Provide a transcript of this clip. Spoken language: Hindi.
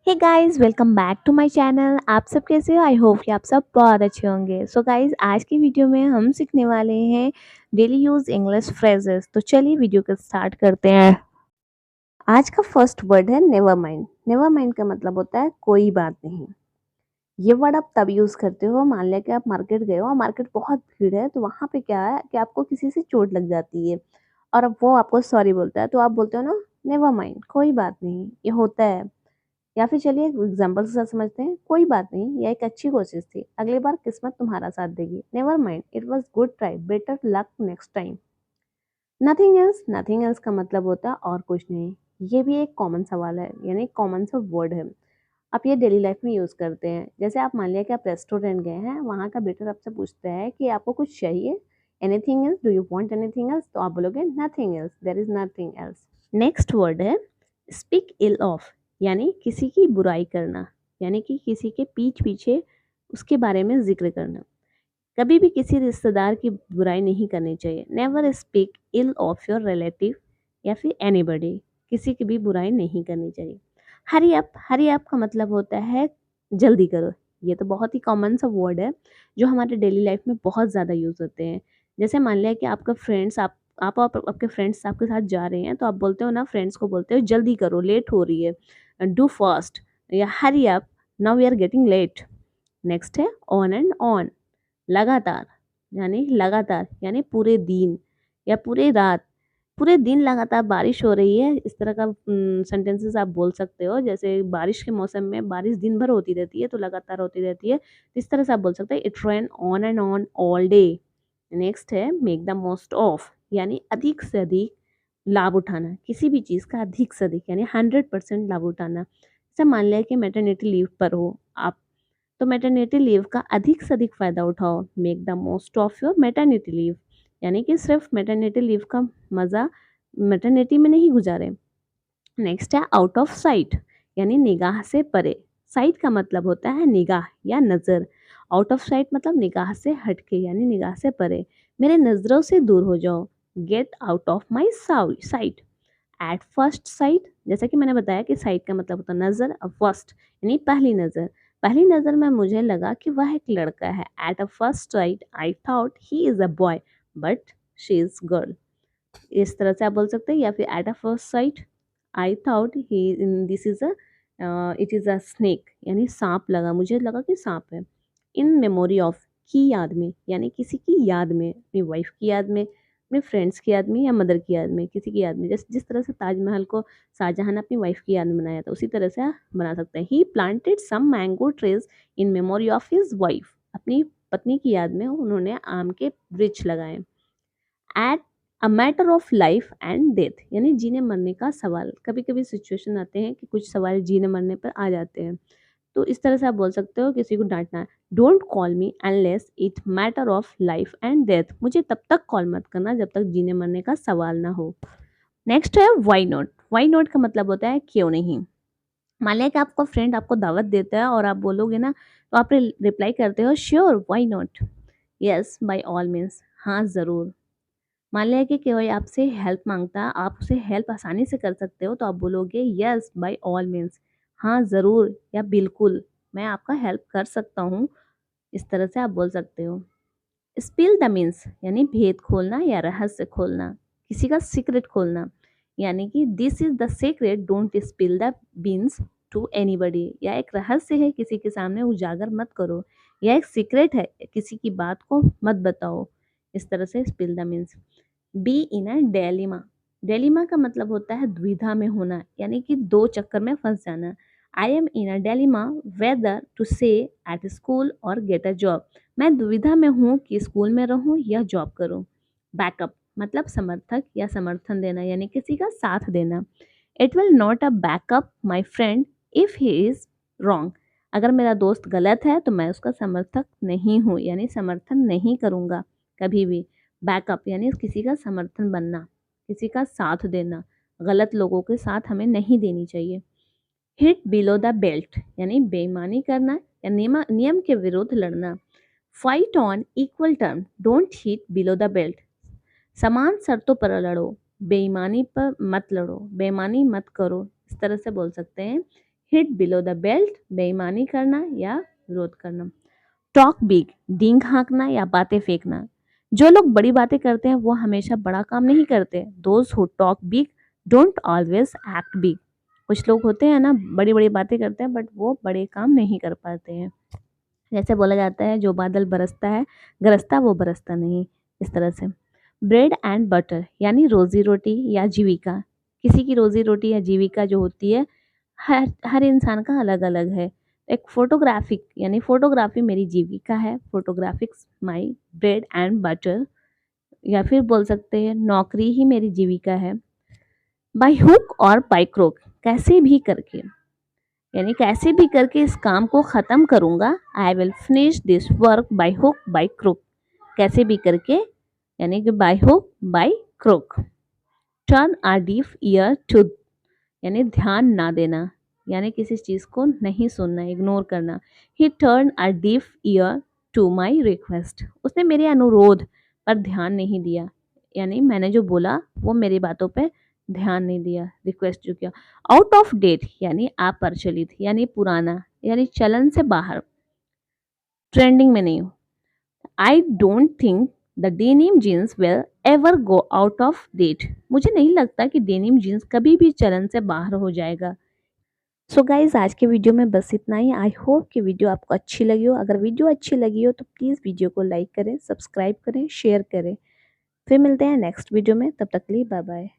Hey guys welcome back to my channel. आप सब कैसे हो? आई होप कि आप सब बहुत अच्छे होंगे। सो गाइस आज की वीडियो में हम सीखने वाले हैं डेली यूज इंग्लिश फ्रेजेस। तो चलिए वीडियो को स्टार्ट करते हैं। आज का फर्स्ट वर्ड है नेवर माइंड। नेवर माइंड का मतलब होता है कोई बात नहीं। ये वर्ड आप तब यूज करते हो, मान लिया कि आप मार्केट गए हो और मार्केट बहुत भीड़ है, तो वहां पे क्या है कि आपको किसी से चोट लग जाती है और अब वो आपको सॉरी बोलता है, तो आप बोलते हो ना नेवर माइंड, कोई बात नहीं, ये होता है। या फिर चलिए एक एग्जाम्पल के साथ समझते हैं। कोई बात नहीं, यह एक अच्छी कोशिश थी, अगली बार किस्मत तुम्हारा साथ देगी। Never mind, it was good try, better luck next time. Nothing else, nothing else का मतलब होता है और कुछ नहीं। ये भी एक कॉमन सवाल है, यानी कॉमन सा वर्ड है। आप ये डेली लाइफ में यूज करते हैं। जैसे आप मान लिया कि आप रेस्टोरेंट गए हैं, वहाँ का वेटर आपसे पूछता है कि आपको कुछ चाहिए, anything else, do you want anything else, तो आप बोलोगे nothing else, there is nothing else. Next word है स्पीक इल ऑफ, यानी किसी की बुराई करना, यानी कि किसी के पीठ पीछे उसके बारे में जिक्र करना। कभी भी किसी रिश्तेदार की बुराई नहीं करनी चाहिए। Never speak ill of your relative या फिर एनीबडी, किसी की भी बुराई नहीं करनी चाहिए। हरी अप, हरी अप का मतलब होता है जल्दी करो। ये तो बहुत ही कॉमन सा वर्ड है जो हमारे डेली लाइफ में बहुत ज़्यादा यूज़ होते हैं। जैसे मान लिया कि आपका फ्रेंड्स आप और आपके फ्रेंड्स आपके साथ जा रहे हैं, तो आप बोलते हो ना, फ्रेंड्स को बोलते हो जल्दी करो, लेट हो रही है, डू फास्ट, या hurry up, now we are getting late. Next है ऑन एंड ऑन, लगातार, यानी लगातार यानी पूरे दिन या पूरे रात, पूरे दिन लगातार बारिश हो रही है, इस तरह का सेंटेंसेस आप बोल सकते हो। जैसे बारिश के मौसम में बारिश दिन भर होती रहती है, तो लगातार होती रहती है, तो इस तरह से आप बोल सकते हैं it rain on and on all day. Next है मेक द मोस्ट ऑफ, यानी अधिक से अधिक लाभ उठाना, किसी भी चीज़ का अधिक से अधिक यानी 100% लाभ उठाना। जैसे मान लिया कि मैटरनिटी लीव पर हो आप, तो मैटरनिटी लीव का अधिक से अधिक फ़ायदा उठाओ। Make the most of your maternity leave, यानी कि सिर्फ मैटरनिटी लीव का मज़ा मैटरनिटी में नहीं गुजारे। नेक्स्ट है आउट ऑफ साइट, यानी निगाह से परे। साइट का मतलब होता है निगाह या नज़र। आउट ऑफ साइट मतलब निगाह से हटके, यानी निगाह से परे। मेरे नज़रों से दूर हो जाओ, get out of my site. At first sight, जैसा कि मैंने बताया कि साइट का मतलब होता है नज़र, और फर्स्ट यानी पहली नज़र। पहली नज़र में मुझे लगा कि वह एक लड़का है। At a first sight I thought he is a boy but she is girl. इस तरह से आप बोल सकते हैं। या फिर at a first sight I thought he this is a it is a snake, यानी सांप लगा, मुझे लगा कि सांप है। इन मेमोरी ऑफ, की याद में, यानी किसी की याद में, अपनी वाइफ की याद में, अपने फ्रेंड्स की याद में, या मदर की याद में, किसी की याद में। जिस तरह से ताजमहल को शाहजहां ने अपनी वाइफ की याद में बनाया था, उसी तरह से आप बना सकते हैं। He planted some mango trees in memory of his wife, अपनी पत्नी की याद में उन्होंने आम के वृक्ष लगाए। At a matter of life and death, यानी जीने मरने का सवाल। कभी कभी सिचुएशन आते हैं कि कुछ सवाल जीने मरने पर आ जाते हैं, तो इस तरह से आप बोल सकते हो किसी को डांटना। Don't call me unless it matter of life and death, मुझे तब तक कॉल मत करना जब तक जीने मरने का सवाल ना हो। नेक्स्ट है वाई नॉट। वाई नॉट का मतलब होता है क्यों नहीं। मान लिया कि आपका फ्रेंड आपको दावत देता है और आप बोलोगे ना, तो आप रिप्लाई करते हो sure, why not, yes by all means, हाँ ज़रूर। मान लिया कि कोई आपसे हेल्प मांगता है, आप उसे हेल्प आसानी से कर सकते हो, तो आप बोलोगे यस बाय ऑल मीन्स, हाँ ज़रूर या बिल्कुल, मैं आपका हेल्प कर सकता हूँ। इस तरह से आप बोल सकते हो। स्पिल द मीन्स, यानी भेद खोलना या रहस्य खोलना, किसी का सीक्रेट खोलना, यानी कि this is the secret, don't spill the beans to anybody, या एक रहस्य है किसी के सामने उजागर मत करो, या एक सीक्रेट है किसी की बात को मत बताओ। इस तरह से spill the beans. Be in a dilemma, dilemma का मतलब होता है द्विधा में होना, यानी कि दो चक्कर में फंस जाना। I am in a dilemma whether to stay at school और गेट अ जॉब, मैं दुविधा में हूँ कि स्कूल में रहूँ या जॉब करूँ। बैकअप मतलब समर्थक या समर्थन देना, यानी किसी का साथ देना। It will not a backup my friend if he is wrong, अगर मेरा दोस्त गलत है तो मैं उसका समर्थक नहीं हूँ, यानी समर्थन नहीं करूँगा कभी भी। बैकअप यानी किसी का समर्थन बनना, किसी का साथ देना, गलत लोगों के साथ हमें नहीं देनी चाहिए। हिट बिलो द बेल्ट, यानी बेईमानी करना या नियम के विरुद्ध लड़ना। Fight on equal term, don't hit below the belt, समान शर्तों पर लड़ो, बेईमानी पर मत लड़ो, बेईमानी मत करो, इस तरह से बोल सकते हैं। हिट बिलो द बेल्ट, बेईमानी करना या विरोध करना। टॉक बिग, डींग हाँकना या बातें फेंकना। जो लोग बड़ी बातें करते हैं वो हमेशा बड़ा काम नहीं करते। Those who talk big don't always act big. कुछ लोग होते हैं ना, बड़ी बड़ी बातें करते हैं बट वो बड़े काम नहीं कर पाते हैं। जैसे बोला जाता है, जो बादल बरसता है गरजता वो बरसता नहीं, इस तरह से। ब्रेड एंड बटर यानी रोजी रोटी या जीविका। किसी की रोजी रोटी या जीविका जो होती है हर हर इंसान का अलग अलग है। एक फोटोग्राफिक यानी फोटोग्राफी मेरी जीविका है, photographics my bread and butter. या फिर बोल सकते हैं नौकरी ही मेरी जीविका है। बाय हुक और बाय क्रोक, कैसे भी करके, यानी कैसे भी करके इस काम को ख़त्म करूँगा। I will finish this work by hook by crook. कैसे भी करके यानी कि by hook by crook. Turn a deaf ear to, यानी ध्यान ना देना, यानी किसी चीज़ को नहीं सुनना, इग्नोर करना। He turn a deaf ear to my request, उसने मेरे अनुरोध पर ध्यान नहीं दिया, यानी मैंने जो बोला वो मेरी बातों पे ध्यान नहीं दिया, रिक्वेस्ट जो किया। आउट ऑफ डेट यानी अप्रचलित, यानी पुराना, यानी चलन से बाहर, ट्रेंडिंग में नहीं। I don't think the denim jeans will ever go out of date, मुझे नहीं लगता कि डेनिम जीन्स कभी भी चलन से बाहर हो जाएगा। सो गाइज आज के वीडियो में बस इतना ही। आई होप कि वीडियो आपको अच्छी लगी हो। अगर वीडियो अच्छी लगी हो तो प्लीज़ वीडियो को लाइक करें, सब्सक्राइब करें, शेयर करें। फिर मिलते हैं नेक्स्ट वीडियो में, तब तक के लिए बाय बाय।